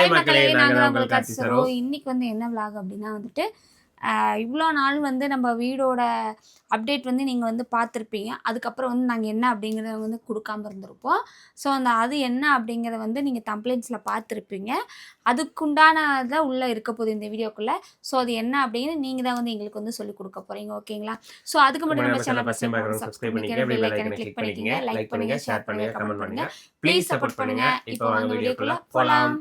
Hi மக்களே, நாங்கள் தான் உங்களுக்கு காட்சி தரோம். இன்னைக்கு வந்து என்ன விளாக் அப்படின்னா வந்துட்டு இவ்வளோ நாள் வந்து நம்ம வீடோட அப்டேட் வந்து நீங்கள் வந்து பார்த்துருப்பீங்க. அதுக்கப்புறம் வந்து நாங்கள் என்ன அப்படிங்கிறத வந்து கொடுக்காம இருந்திருப்போம். ஸோ அது என்ன அப்படிங்கிறத வந்து நீங்கள் தம்ப்ளைன்ஸில் பார்த்துருப்பீங்க. அதுக்குண்டானதை உள்ளே இருக்க போகுது இந்த வீடியோக்குள்ளே. ஸோ அது என்ன அப்படின்னு நீங்கள் தான் வந்து எங்களுக்கு வந்து சொல்லிக் கொடுக்க போகிறீங்க, ஓகேங்களா? ஸோ அதுக்கு மட்டும் நம்ம சேனல் சப்ஸ்கிரைப் பண்ணிக்க, பெல் ஐக்கனை கிளிக் பண்ணிக்கங்க, லைக் பண்ணுங்கள், ஷேர் பண்ணுங்கள், கமெண்ட் பண்ணுங்கள். ப்ளீஸ் சப்போர்ட் பண்ணுங்கள். இப்போ வாங்க வீடியோக்குள்ளே போகலாம்.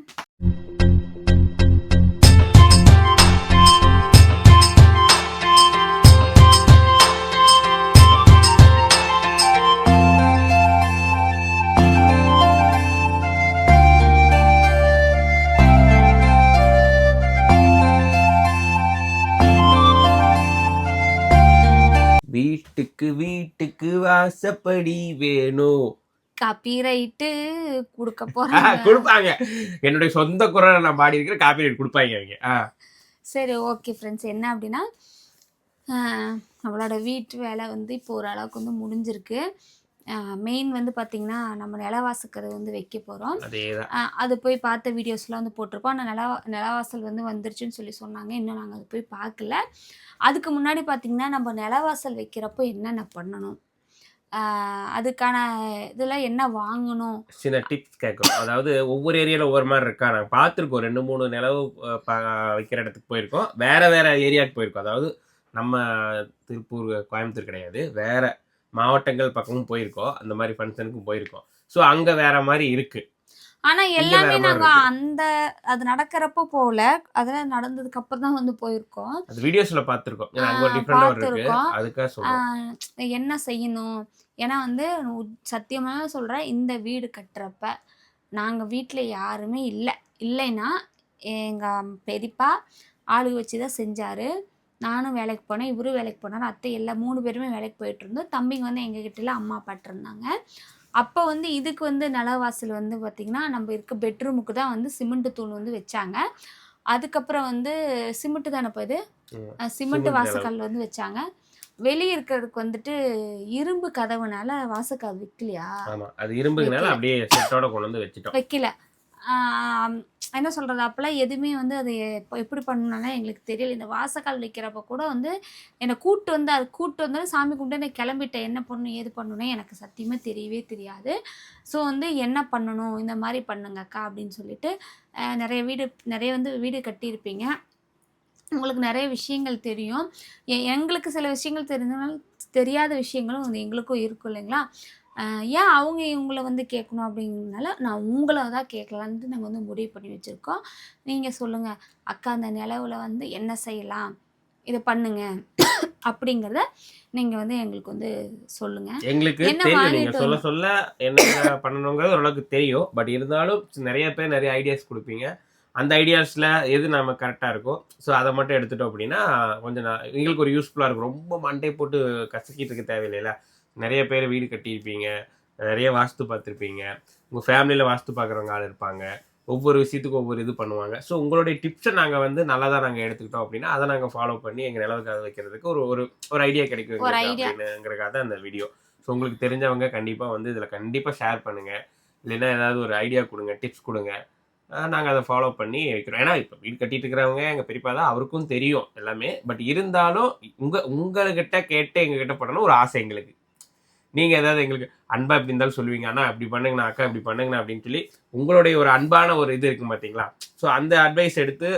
வீட்டுக்கு வாசப்படி வேணும். காப்பிரைட்டு கொடுக்க போறாங்க. கொடுப்பாங்க. என்னுடைய சொந்த குரலை நான் பாடி இருக்கிற காப்பிரைட் கொடுப்பாங்க அவங்க. சரி, ஓகே ஃப்ரெண்ட்ஸ். என்ன அப்படின்னா நம்மளோட வீட்டு வேலை வந்து இப்போ ஓரளவுக்கு வந்து முடிஞ்சிருக்கு. மெயின் வந்து பார்த்திங்கன்னா நம்ம நிலவாசக்கரை வந்து வைக்க போகிறோம். அது போய் பார்த்த வீடியோஸ்லாம் வந்து போட்டிருப்போம். ஆனால் நிலவாசல் வந்து வந்துருச்சுன்னு சொல்லி சொன்னாங்க. இன்னும் நாங்கள் அது போய் பார்க்கல. அதுக்கு முன்னாடி பார்த்திங்கன்னா நம்ம நிலவாசல் வைக்கிறப்போ என்னென்ன பண்ணணும், அதுக்கான இதெல்லாம் என்ன வாங்கணும், சின்ன டிப்ஸ் கேட்கும். அதாவது ஒவ்வொரு ஏரியாவில் ஒவ்வொரு மாதிரி இருக்கா. நாங்கள் பார்த்துருக்கோம். 2-3 நிலவு வைக்கிற இடத்துக்கு போயிருக்கோம். வேறு ஏரியாவுக்கு போயிருக்கோம். அதாவது நம்ம திருப்பூர், கோயம்புத்தூர் கிடையாது, வேறு மாவட்டங்கள் பக்கமும் போயிருக்கோம். அந்த மாதிரி ஃபங்க்ஷனுக்கும் போயிருக்கோம். ஸோ அங்கே வேற மாதிரி இருக்கு. ஆனால் எல்லாமே நாங்கள் அது நடக்கிறப்போ போகல, அதெல்லாம் நடந்ததுக்கு அப்புறம் தான் வந்து போயிருக்கோம். அது வீடியோஸில் பார்த்துருக்கோம். அதுக்காக என்ன செய்யணும். ஏன்னா வந்து சத்தியமாக சொல்கிறேன், இந்த வீடு கட்டுறப்ப நாங்கள் வீட்டில் யாருமே இல்லைன்னா எங்கள் பெரியப்பா ஆளுக வச்சு தான் செஞ்சார். நானும் வேலைக்கு போனேன், இவரும் வேலைக்கு போனார், அத்தை எல்லாம் 3 பேருமே வேலைக்கு போயிட்டுருந்தோம். தம்பிங்க வந்து எங்ககிட்டலாம் அம்மா அப்பாட்டிருந்தாங்க. அப்போ வந்து இதுக்கு வந்து நிலவாசல் வந்து பார்த்திங்கன்னா நம்ம இருக்க பெட்ரூமுக்கு தான் வந்து சிமெண்ட்டு தூள் வந்து வச்சாங்க. அதுக்கப்புறம் வந்து சிமெண்ட்டு தானே இப்போ இது சிமெண்ட்டு வாசக்கல் வந்து வச்சாங்க. வெளியே இருக்கிறதுக்கு வந்துட்டு இரும்பு கதவுனால வாசக்கால் வைக்கலையா, அது இரும்புனால அப்படியே செட்டோட கொண்டு வந்து வச்சிட்டோம், வைக்கல. என்ன சொல்கிறது, அப்போல்லாம் எதுவுமே வந்து அது எப்படி பண்ணணும்னா எங்களுக்கு தெரியல. இந்த வாசக்கால் வைக்கிறப்ப கூட வந்து என்னை கூப்பிட்டு வந்தாலும் சாமி கும்பிட்டு நான் கிளம்பிட்டேன். என்ன பண்ணணும் ஏது பண்ணணும்னே எனக்கு சத்தியமாக தெரியவே தெரியாது. ஸோ வந்து என்ன பண்ணணும், இந்த மாதிரி பண்ணுங்கக்கா அப்படின்னு சொல்லிட்டு நிறைய வந்து வீடு கட்டியிருப்பீங்க. உங்களுக்கு நிறைய விஷயங்கள் தெரியும். எங்களுக்கு சில விஷயங்கள் தெரிஞ்சனாலும் தெரியாத விஷயங்களும் வந்து எங்களுக்கும் இருக்கும் இல்லைங்களா. ஏன் அவங்க இவங்கள வந்து கேட்கணும் அப்படிங்கிறதுனால நான் உங்களை தான் கேட்கலான்ட்டு நாங்கள் வந்து முடிவு பண்ணி வச்சுருக்கோம். நீங்கள் சொல்லுங்கள் அக்கா, அந்த நிலவில் வந்து என்ன செய்யலாம், இதை பண்ணுங்க அப்படிங்கிறத நீங்கள் வந்து எங்களுக்கு வந்து சொல்லுங்கள். எங்களுக்கு தெரியும், நீங்கள் சொல்ல என்ன பண்ணணுங்கிறது ஓரளவுக்கு தெரியும். பட் இருந்தாலும் நிறைய பேர் நிறைய ஐடியாஸ் கொடுப்பீங்க. அந்த ஐடியாஸில் எது நம்ம கரெக்டாக இருக்கும், ஸோ அதை மட்டும் எடுத்துட்டோம் அப்படின்னா கொஞ்சம் எங்களுக்கு ஒரு யூஸ்ஃபுல்லாக இருக்கும். ரொம்ப மண்டை போட்டு கசக்கிட்டு இருக்க தேவையில்லைல. நிறைய பேர் வீடு கட்டியிருப்பீங்க, நிறைய வாஸ்து பார்த்துருப்பீங்க, உங்கள் ஃபேமிலியில் வாஸ்து பார்க்குறவங்க ஆள் இருப்பாங்க, ஒவ்வொரு விஷயத்துக்கும் ஒவ்வொரு இது பண்ணுவாங்க. ஸோ உங்களுடைய டிப்ஸை நாங்கள் வந்து நல்லா தான் நாங்கள் எடுத்துக்கிட்டோம் அப்படின்னா அதை நாங்கள் ஃபாலோ பண்ணி எங்கள் நிலவுக்காக வைக்கிறதுக்கு ஒரு ஐடியா கிடைக்கும் அப்படின்னுங்கிறக்காக தான் அந்த வீடியோ. ஸோ உங்களுக்கு தெரிஞ்சவங்க கண்டிப்பாக வந்து இதில் கண்டிப்பாக ஷேர் பண்ணுங்கள். இல்லைன்னா ஏதாவது ஒரு ஐடியா கொடுங்க, டிப்ஸ் கொடுங்க, நாங்கள் அதை ஃபாலோ பண்ணி வைக்கிறோம். ஏன்னா இப்போ வீடு கட்டிட்டு இருக்கிறவங்க எங்கள் பெரியப்பா தான், அவருக்கும் தெரியும் எல்லாமே. பட் இருந்தாலும் உங்கள்கிட்ட கேட்டு எங்ககிட்ட பண்ணணும் ஒரு ஆசை எங்களுக்கு. நீங்கள் ஏதாவது எங்களுக்கு அன்பாக எப்படி இருந்தாலும் சொல்லுவீங்க, அண்ணா இப்படி பண்ணுங்கண்ணா, அக்கா இப்படி பண்ணுங்கண்ணா அப்படின்னு சொல்லி உங்களுடைய ஒரு அன்பான ஒரு இது இருக்குது பார்த்தீங்களா. ஸோ அந்த அட்வைஸ் எடுத்து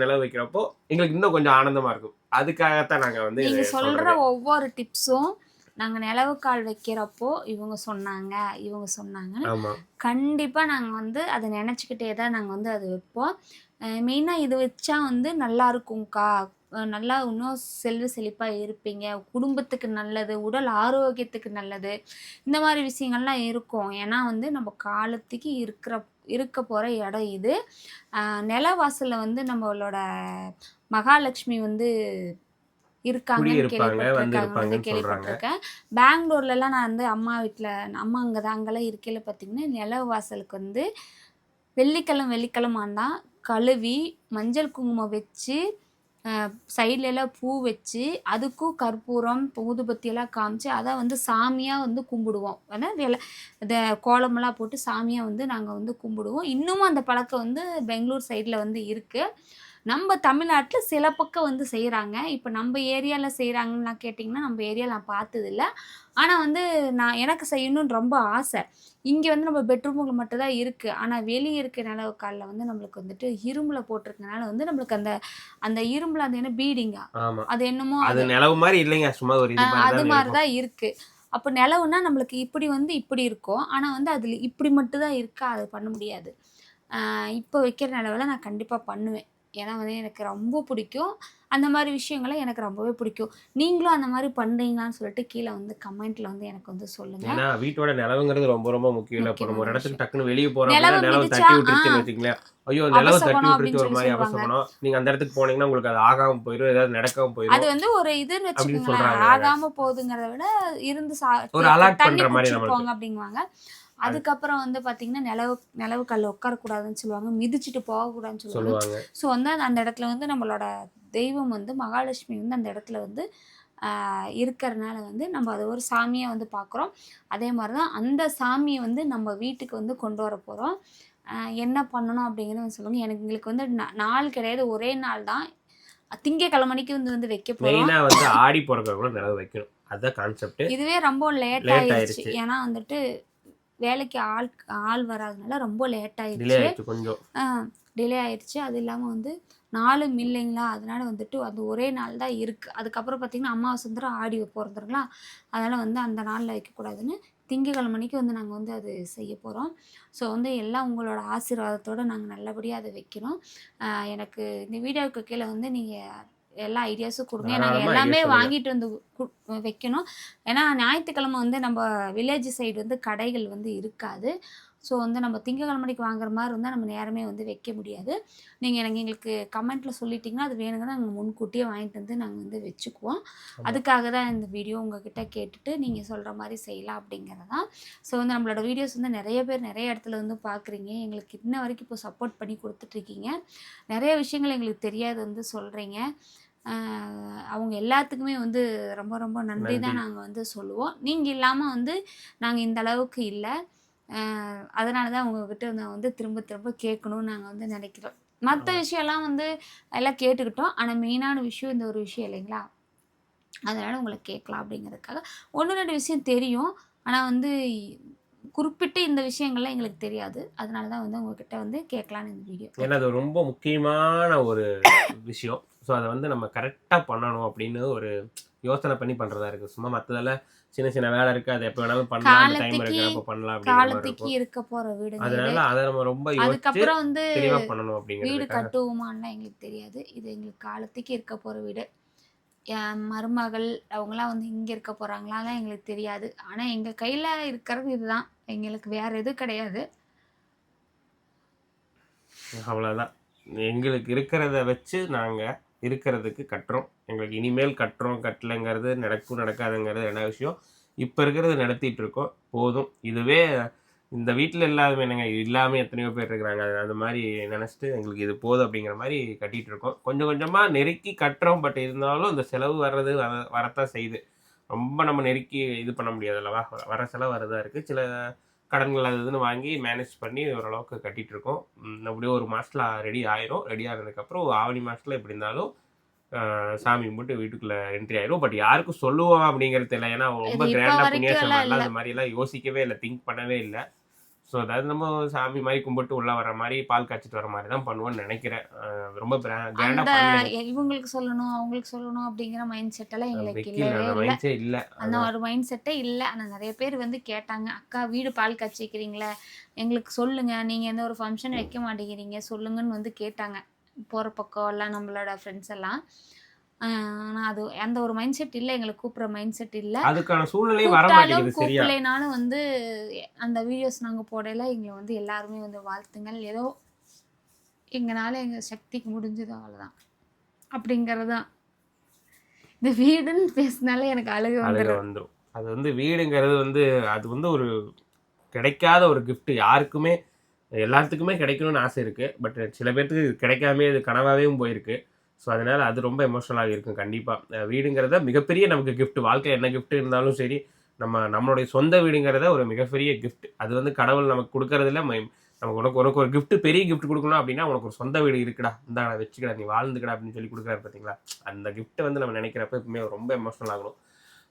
நிலவு வைக்கிறப்போ எங்களுக்கு இன்னும் கொஞ்சம் ஆனந்தமாக இருக்கும். அதுக்காகத்தான் நாங்கள் வந்து நீங்கள் சொல்கிற ஒவ்வொரு டிப்ஸும் நாங்கள் நிலவுக்கால் வைக்கிறப்போ இவங்க சொன்னாங்க கண்டிப்பாக நாங்கள் வந்து அதை நினச்சிக்கிட்டே தான் நாங்கள் வந்து அது வைப்போம். மெயினாக இது வச்சா வந்து நல்லா இருக்கும்க்கா, நல்லா இன்னும் செழிப்பாக இருப்பீங்க, குடும்பத்துக்கு நல்லது, உடல் ஆரோக்கியத்துக்கு நல்லது, இந்த மாதிரி விஷயங்கள்லாம் இருக்கும். ஏன்னா வந்து நம்ம காலத்துக்கு இருக்க போகிற இடம் இது. நிலவாசலில் வந்து நம்மளோட மகாலட்சுமி வந்து இருக்காங்கன்னு கேள்விப்பட்டிருக்கேன். பெங்களூர்லலாம் நான் வந்து அம்மா அங்கெல்லாம் இருக்கையில் பார்த்தீங்கன்னா நிலவாசலுக்கு வந்து வெள்ளிக்கிழமை ஆனா கழுவி மஞ்சள் குங்குமம் வச்சு சைட்ல எல்லாம் பூ வச்சு அதுக்கும் கற்பூரம் ஊதுபத்தியெல்லாம் காமிச்சு அதை வந்து சாமியாக வந்து கும்பிடுவோம். அதான் இந்த கோலமெல்லாம் போட்டு சாமியாக வந்து நாங்கள் வந்து கும்பிடுவோம். இன்னமும் அந்த பழக்கம் வந்து பெங்களூர் சைடில் வந்து இருக்குது. நம்ம தமிழ்நாட்டில் சில பக்கம் வந்து செய்கிறாங்க. இப்போ நம்ம ஏரியாவில் செய்கிறாங்கன்னு கேட்டிங்கன்னா நம்ம ஏரியாவில் நான் பார்த்ததில்ல. ஆனால் வந்து எனக்கு செய்யணும்னு ரொம்ப ஆசை. இங்கே வந்து நம்ம பெட்ரூமுக்கு மட்டும்தான் இருக்குது. ஆனால் வெளியே இருக்க நிலவு காலில் வந்து நம்மளுக்கு வந்துட்டு இரும்பில் போட்டிருக்கனால வந்து நம்மளுக்கு அந்த அந்த இரும்பில் அந்த என்ன பீடிங்கா அது என்னமோ அது நிலவு மாதிரி இல்லைங்க, சும்மா ஒரு அது மாதிரி தான் இருக்குது. அப்போ நிலவுனா நம்மளுக்கு இப்படி வந்து இப்படி இருக்கும். ஆனால் வந்து அதில் இப்படி மட்டும் தான் இருக்கா, அது பண்ண முடியாது. இப்போ வைக்கிற நிலவில் நான் கண்டிப்பாக பண்ணுவேன். ஏன்னா வந்து எனக்கு ரொம்ப பிடிக்கும். அந்த மாதிரி விஷயங்களை எனக்கு ரொம்பவே பிடிக்கும். நீங்களும் அந்த மாதிரி பண்ணுறீங்களான்னு சொல்லிட்டு கீழே வந்து கமெண்ட்டில் வந்து எனக்கு வந்து சொல்லுங்கள். ஏன்னா வீட்டோட நிலவுங்கிறது ரொம்ப ரொம்ப முக்கியம் இல்லை. இப்போ நம்ம ஒரு இடத்துக்கு டக்குன்னு வெளியே போகிறோம், நிலவு நிலவு தட்டி விட்டுருச்சுன்னு வச்சுங்களேன், ஐயோ நிலவு தட்டி விட்டுருச்சு ஒரு மாதிரி அவசரப்படும். நீங்கள் அந்த இடத்துக்கு போனீங்கன்னா உங்களுக்கு அது ஆகாமல் போயிடும், ஏதாவது நடக்காம போயிடும். அது வந்து ஒரு இதுன்னு வச்சுக்கோங்க, ஆகாமல் போகுதுங்கிறத விட இருந்து ஒரு அலர்ட் பண்ணுற மாதிரி போங்க அப்படிங்குவாங்க. அதுக்கப்புறம் வந்து பார்த்தீங்கன்னா நிலவு கல்ல உட்காரக்கூடாதுன்னு சொல்லுவாங்க, மிதிச்சுட்டு போகக்கூடாதுன்னு சொல்லுவாங்க. ஸோ வந்து அந்த இடத்துல வந்து நம்மளோட தெய்வம் வந்து மகாலட்சுமி வந்து அந்த இடத்துல வந்து இருக்கிறனால வந்து நம்ம அதை ஒரு சாமியை வந்து பார்க்குறோம். அதே மாதிரி தான் அந்த சாமியை வந்து நம்ம வீட்டுக்கு வந்து கொண்டு வர போகிறோம். என்ன பண்ணணும் அப்படிங்கிறத சொல்லுங்கள். எங்களுக்கு வந்து நாள் கிடையாது, ஒரே நாள் தான். திங்கக்கிழமைக்கு வந்து வைக்க போகிறோம். மெயினாக வந்து ஆடி பிறக்கக்குள்ள நிலவு வைக்கணும், அதுதான் கான்செப்ட். இதுவே ரொம்ப லேட் ஆயிடுச்சு. ஏன்னா வந்துட்டு வேலைக்கு ஆள் வராதனால ரொம்ப லேட் ஆயிடுச்சு, கொஞ்சம் டிலே ஆயிடுச்சு. அது இல்லாமல் வந்து நாளும் இல்லைங்களா, அதனால வந்துட்டு அது ஒரே நாள் தான் இருக்குது. அதுக்கப்புறம் பார்த்திங்கன்னா அமாவாசை ஆடி பிறந்துருங்களா, அதனால் வந்து அந்த நாளில் வைக்கக்கூடாதுன்னு திங்கக்கிழமைக்கு வந்து நாங்கள் வந்து அது செய்ய போகிறோம். ஸோ வந்து எல்லாம் உங்களோட ஆசீர்வாதத்தோடு நாங்கள் நல்லபடியாக அதை வைக்கிறோம். எனக்கு இந்த வீடியோவுக்கு கீழே வந்து நீங்கள் எல்லா ஐடியாஸும் கொடுங்க. நாங்கள் எல்லாமே வாங்கிட்டு வந்து வைக்கணும். ஏன்னா ஞாயிற்றுக்கிழமை வந்து நம்ம வில்லேஜ் சைடு வந்து கடைகள் வந்து இருக்காது. ஸோ வந்து நம்ம திங்கக்கிழமைக்கு வாங்குற மாதிரி இருந்தால் நம்ம நேரமே வந்து வைக்க முடியாது. நீங்கள் எங்களுக்கு கமெண்ட்டில் சொல்லிட்டிங்கன்னா அது வேணுங்கன்னா நாங்கள் முன்கூட்டியே வாங்கிட்டு வந்து நாங்கள் வந்து வச்சுக்குவோம். அதுக்காக தான் இந்த வீடியோ உங்ககிட்ட கேட்டுட்டு நீங்கள் சொல்கிற மாதிரி செய்யலாம் அப்படிங்கிறது தான். ஸோ வந்து நம்மளோட வீடியோஸ் வந்து நிறைய பேர் நிறைய இடத்துல வந்து பார்க்குறீங்க. எங்களுக்கு இன்ன வரைக்கும் இப்போ சப்போர்ட் பண்ணி கொடுத்துட்ருக்கீங்க. நிறைய விஷயங்கள் எங்களுக்கு தெரியாது வந்து சொல்கிறீங்க. அவங்க எல்லாத்துக்குமே வந்து ரொம்ப ரொம்ப நன்றி தான் நாங்கள் வந்து சொல்லுவோம். நீங்கள் இல்லாமல் வந்து நாங்கள் இந்த அளவுக்கு இல்லை. அதனால தான் உங்ககிட்ட நான் வந்து திரும்ப திரும்ப கேட்கணும்னு நாங்கள் வந்து நினைக்கிறோம். மற்ற விஷயம்லாம் வந்து எல்லாம் கேட்டுக்கிட்டோம். ஆனால் மெயினான விஷயம் இந்த ஒரு விஷயம் இல்லைங்களா, அதனால் உங்களை கேட்கலாம் அப்படிங்கிறதுக்காக. 1-2 விஷயம் தெரியும், ஆனால் வந்து குறிப்பிட்டு இந்த விஷயங்கள்லாம் எங்களுக்கு தெரியாது. அதனால தான் வந்து உங்ககிட்ட வந்து கேட்கலான்னு இந்த வீடியோ. ஏன்னா அது ரொம்ப முக்கியமான ஒரு விஷயம். ஸோ அதை வந்து நம்ம கரெக்டாக பண்ணணும் அப்படின்னு ஒரு யோசனை பண்ணி பண்ணுறதா இருக்குது. சும்மா மற்றதெல்லாம் சின்ன சின்ன வேலை இருக்குது, அதை எப்போ வேணாலும் பண்ணலாம், டைம் இருக்கிறப்ப பண்ணலாம், காலத்துக்கு இருக்க போகிற வீடு. அதனால அதை நம்ம ரொம்ப அதுக்கப்புறம் வந்து தெளிவாக பண்ணணும் அப்படிங்கிறது. வீடு கட்டுவோமான்லாம் எங்களுக்கு தெரியாது. இது எங்களுக்கு காலத்துக்கு இருக்க போகிற வீடு. என் மருமகள் அவங்களாம் வந்து இங்கே இருக்க போகிறாங்களாலாம் எங்களுக்கு தெரியாது. ஆனால் எங்கள் கையில் இருக்கிறது இதுதான், எங்களுக்கு வேறு எதுவும் கிடையாது. அவ்வளோதான். எங்களுக்கு இருக்கிறத வச்சு நாங்கள் இருக்கிறதுக்கு கட்டுறோம். எங்களுக்கு இனிமேல் கட்டுறோம் கட்டலைங்கிறது நடக்கும் நடக்காதுங்கிறது என்ன விஷயம். இப்போ இருக்கிறத நடத்திட்டு இருக்கோம், போதும். இதுவே இந்த வீட்டில் இல்லாமல் என்னங்க, இல்லாமல் எத்தனையோ பேர் இருக்கிறாங்க. அந்த மாதிரி நினச்சிட்டு எங்களுக்கு இது போதும் அப்படிங்கிற மாதிரி கட்டிகிட்டு இருக்கோம். கொஞ்சம் கொஞ்சமாக நெருக்கி கட்டுறோம். பட் இருந்தாலும் இந்த செலவு வர்றது வரத்தான் செய்யுது. ரொம்ப நம்ம நெருக்கி இது பண்ண முடியாது அல்லவா, வர செலவு வரதான் இருக்குது. சில கடன்கள் அது இதுன்னு வாங்கி மேனேஜ் பண்ணி ஓரளவுக்கு கட்டிகிட்டு இருக்கோம். அப்படியே ஒரு மாதத்தில் ரெடி ஆயிரும். ரெடி ஆனதுக்கப்புறம் ஆவணி மாதத்தில் எப்படி இருந்தாலும் சாமி கும்பிட்டு வீட்டுக்குள்ளே என்ட்ரி ஆயிரும். பட் யாருக்கும் சொல்லுவோம் அப்படிங்கிறது தெரியல. ஏன்னா ரொம்ப கிராண்டாக புண்ணியாசமெல்லாம் அந்த மாதிரிலாம் யோசிக்கவே இல்லை, திங்க் பண்ணவே இல்லை. ஸோ அதாவது நம்ம சாமி மாதிரி கும்பிட்டு உள்ளே வர மாதிரி பால் காய்ச்சிட்டு வர மாதிரி தான் பண்ணுவோன்னு நினைக்கிறேன். ரொம்ப இவங்களுக்கு சொல்லணும் அவங்களுக்கு சொல்லணும் அப்படிங்கிற மைண்ட் செட்டெல்லாம் எங்களுக்கு இல்லை. அந்த ஒரு மைண்ட் செட்டே இல்லை. ஆனால் நிறைய பேர் வந்து கேட்டாங்க, அக்கா வீடு பால் காய்ச்சி வைக்கிறீங்களே எங்களுக்கு சொல்லுங்கள், நீங்கள் எந்த ஒரு ஃபங்க்ஷன் வைக்க மாட்டேங்கிறீங்க சொல்லுங்கன்னு வந்து கேட்டாங்க. போகிற பக்கம் எல்லாம் நம்மளோட ஃப்ரெண்ட்ஸ் எல்லாம். ஆனால் அது அந்த ஒரு மைண்ட் செட் இல்லை, எங்களுக்கு கூப்பிட்ற மைண்ட் செட் இல்லை. அதுக்கான சூழ்நிலையும் வர மாட்டேங்குது. கூப்பிடலைனாலும் வந்து அந்த வீடியோஸ் நாங்கள் போடல எங்களை வந்து எல்லாருமே வந்து வாழ்த்துங்கள், ஏதோ எங்களால் எங்கள் சக்திக்கு முடிஞ்சது அவ்வளோதான் அப்படிங்கிறது தான். இந்த வீடுன்னு பேசினாலே எனக்கு அழுக வந்துடும். அது வந்து வீடுங்கிறது வந்து அது வந்து ஒரு கிடைக்காத ஒரு கிஃப்ட். யாருக்குமே எல்லாத்துக்குமே கிடைக்கணும்னு ஆசை இருக்குது. பட் சில பேர்த்துக்கு கிடைக்காமே அது கனவாகவும் போயிருக்கு. ஸோ அதனால அது ரொம்ப எமோஷனலாக இருக்கும் கண்டிப்பாக. வீடுங்கிறத மிகப்பெரிய நமக்கு gift. வாழ்க்கையில் என்ன gift இருந்தாலும் சரி, நம்மளுடைய சொந்த வீடுங்கிறத ஒரு மிகப்பெரிய gift. அது வந்து கடவுள் நமக்கு கொடுக்கறதுல நமக்கு உனக்கு ஒரு gift, பெரிய gift கொடுக்கணும் அப்படின்னா உனக்கு ஒரு சொந்த வீடு இருக்குடா, இந்தா வச்சுக்கடா, நீ வாழ்ந்துக்கடா அப்படின்னு சொல்லி கொடுக்குறாரு பார்த்தீங்களா? அந்த gift வந்து நம்ம நினைக்கிறப்ப எப்பவுமே ரொம்ப எமோஷனல் ஆகணும்,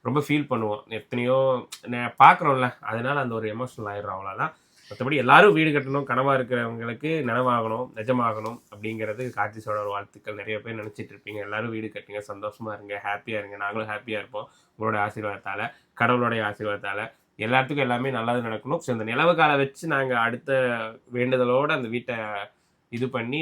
ரொம்ப ஃபீல் பண்ணுவோம். எத்தனையோ பார்க்குறோம்ல, அதனால அந்த ஒரு எமோஷனல் ஆயிடுறோம், அவ்வளோதான். மற்றபடி எல்லாரும் வீடு கட்டணும், கனவா இருக்கிறவங்களுக்கு நனவாகணும், நிஜமாகணும் அப்படிங்கிறது கார்த்திஸோட ஒரு வாழ்த்துக்கள். நிறைய பேர் நினைச்சிட்டு இருப்பீங்க, எல்லாரும் வீடு கட்டுங்க, சந்தோஷமா இருங்க, ஹாப்பியா இருங்க. நாங்களும் ஹாப்பியா இருப்போம் உங்களோட ஆசீர்வாதத்தால, கடவுளுடைய ஆசீர்வாதத்தால. எல்லாத்துக்கும் எல்லாமே நல்லது நடக்கணும். ஸோ இந்த நிலவு காலை வச்சு நாங்கள் அடுத்த வேண்டுதலோட அந்த வீட்டை இது பண்ணி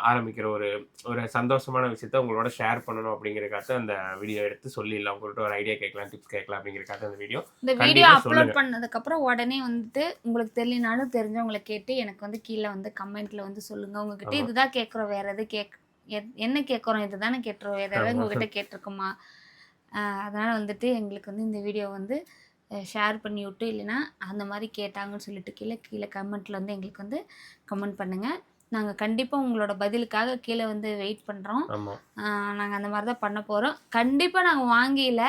ஆரம்பிக்கிற ஒரு ஒரு சந்தோஷமான விஷயத்த உங்களோட ஷேர் பண்ணணும் அப்படிங்கிறக்காக அந்த வீடியோ எடுத்து சொல்லிடலாம். உங்கள்கிட்ட ஒரு ஐடியா கேட்கலாம், டிப்ஸ் கேட்கலாம் அப்படிங்கிறக்காக அந்த வீடியோ. இந்த வீடியோ அப்லோட் பண்ணதுக்கப்புறம் உடனே வந்துட்டு உங்களுக்கு தெரியலனாலும் தெரிஞ்சவங்களை கேட்டு எனக்கு வந்து கீழே வந்து கமெண்ட்ல வந்து சொல்லுங்க. உங்ககிட்ட இதுதான் கேட்குறோம், வேற எது என்ன கேட்குறோம், இதுதானே கேட்டுறோம், வேற ஏதாவது உங்ககிட்ட கேட்டிருக்கோமா? அதனால வந்துட்டு எங்களுக்கு வந்து இந்த வீடியோ வந்து ஷேர் பண்ணி விட்டு, இல்லைன்னா அந்த மாதிரி கேட்டாங்கன்னு சொல்லிட்டு கீழே கமெண்ட்ல வந்து எங்களுக்கு வந்து கமெண்ட் பண்ணுங்க. நாங்கள் கண்டிப்பாக உங்களோட பதிலுக்காக கீழே வந்து வெயிட் பண்ணுறோம். நாங்கள் அந்த மாதிரி தான் பண்ண போகிறோம். கண்டிப்பாக நாங்கள் வாங்கியில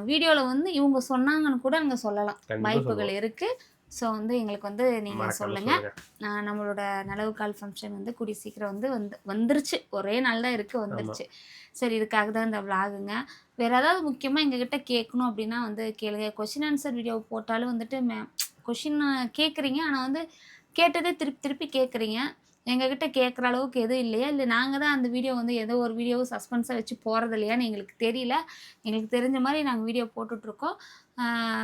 வீடியோவில் வந்து இவங்க சொன்னாங்கன்னு கூட நாங்கள் சொல்லலாம், வாய்ப்புகள் இருக்குது. ஸோ வந்து எங்களுக்கு வந்து நீங்கள் சொல்லுங்கள். நம்மளோட நிலவு கால் ஃபங்க்ஷன் வந்து கூடிய சீக்கிரம் வந்துருச்சு. ஒரே நாள் தான் இருக்குது, வந்துருச்சு. சரி, இதுக்காக தான் இந்த விளாகுங்க. வேறு ஏதாவது முக்கியமாக எங்ககிட்ட கேட்கணும் அப்படின்னா வந்து கேளுங்க. கொஷின் ஆன்சர் வீடியோ போட்டாலும் வந்துட்டு கொஷின் கேட்குறீங்க, ஆனால் வந்து கேட்டதே திருப்பி கேட்குறீங்க. எங்ககிட்ட கேட்குற அளவுக்கு எதுவும் இல்லையா, இல்லை நாங்கள் தான் அந்த வீடியோ வந்து ஏதோ ஒரு வீடியோவை சஸ்பென்ஸாக வச்சு போகிறது இல்லையான்னு எங்களுக்கு தெரியல. எங்களுக்கு தெரிஞ்ச மாதிரி நாங்கள் வீடியோ போட்டுட்ருக்கோம்.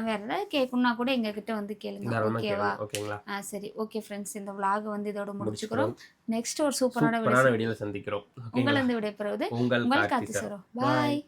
வேறு ஏதாவது கேட்கணுன்னா கூட எங்ககிட்ட வந்து கேளுங்க, ஓகேவா? சரி, ஓகே ஃப்ரெண்ட்ஸ், இந்த விளாகை வந்து இதோட முடிச்சுக்கிறோம். நெக்ஸ்ட் ஒரு சூப்பரான வீடியோவில் சந்திக்கிறோம். உங்களை வந்து விடைபெறுவது உங்கள் கார்த்தி சரோ. பாய்.